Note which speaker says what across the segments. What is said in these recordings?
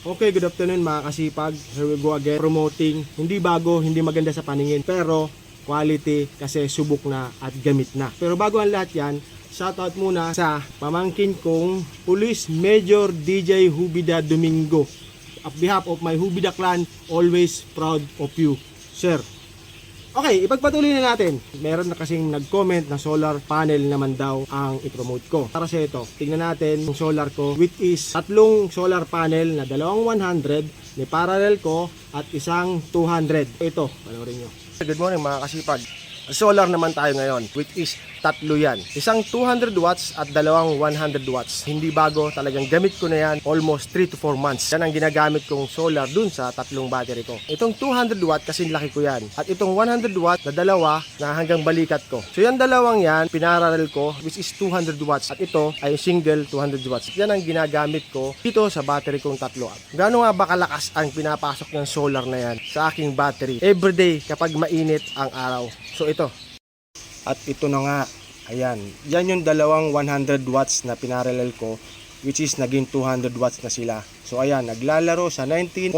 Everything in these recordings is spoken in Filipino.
Speaker 1: Okay, good afternoon mga kasipag. Here we go again, promoting hindi bago, hindi maganda sa paningin, pero quality kasi subok na at gamit na. Pero bago ang lahat yan, shoutout muna sa pamangkin kong Police Major DJ Hubida Domingo. On behalf of my Hubida clan, always proud of you, sir. Okay, ipagpatuloy na natin. Meron na kasing nag-comment na solar panel naman daw ang i-promote ko. Para sa ito, tingnan natin yung solar ko, which is tatlong solar panel na dalawang 100, may parallel ko at isang 200. Ito, panoorin nyo. Good morning mga kasipag. Solar naman tayo ngayon, which is tatlo yan. Isang 200 watts at dalawang 100 watts. Hindi bago, talagang gamit ko na yan almost 3 to 4 months. Yan ang ginagamit kong solar dun sa tatlong battery ko. Itong 200 watt kasi laki ko yan. At itong 100 watt na dalawa na hanggang balikat ko. So yan dalawang yan, pinarallel ko, which is 200 watts. At ito ay single 200 watts. Yan ang ginagamit ko dito sa battery kong tatlo. Gaano nga ba kalakas ang pinapasok ng solar na yan sa aking battery everyday kapag mainit ang araw? So ito. At ito na nga, ayan, yan yung dalawang 100 watts na pinarallel ko, which is naging 200 watts na sila. So ayan, naglalaro sa 19.2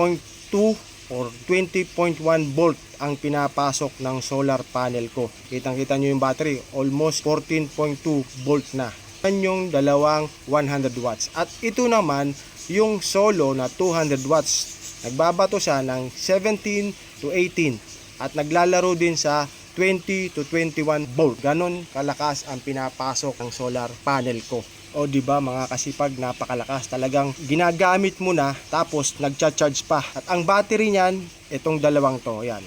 Speaker 1: or 20.1 volt ang pinapasok ng solar panel ko. Kitang-kita nyo yung battery, almost 14.2 volt na. Yan yung dalawang 100 watts. At ito naman, yung solo na 200 watts. Nagbabato siya ng 17 to 18 at naglalaro din sa 20 to 21 volt. Ganon kalakas ang pinapasok ng solar panel ko. O di ba mga kasipag, napakalakas. Talagang ginagamit mo na tapos nagcha-charge pa. At ang battery niyan, itong dalawang to, yan.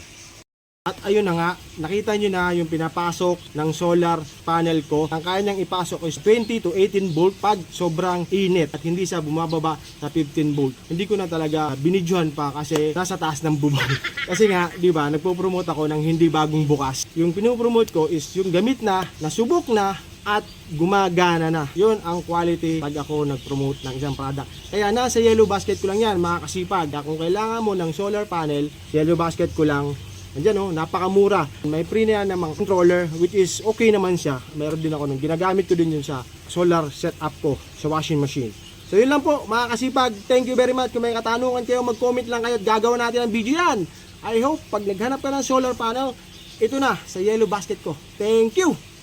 Speaker 1: At ayun na nga, nakita nyo na yung pinapasok ng solar panel ko. Ang kaya niyang ipasok is 20 to 18 volt pag sobrang init at hindi siya bumababa sa 15 volt. Hindi ko na talaga binidyohan pa kasi nasa taas ng bubong. Kasi nga, di ba, nagpo-promote ako ng hindi bagong bukas. Yung pinopromote ko is yung gamit na, nasubok na, at gumagana na. Yun ang quality pag ako nag-promote ng isang product. Kaya nasa Yellow Basket ko lang yan, mga kasipag. Kung kailangan mo ng solar panel, Yellow Basket ko lang. Andiyan oh, napakamura. May free na yan namang controller, which is okay naman siya. Meron din ako nung ginagamit ko din yun sa solar setup ko sa washing machine. So yun lang po mga kasipag. Thank you very much. Kung may katanungan kayo, mag-comment lang kayo at gagawa natin ang video yan. I hope pag naghanap ka ng solar panel, ito na sa Yellow Basket ko. Thank you!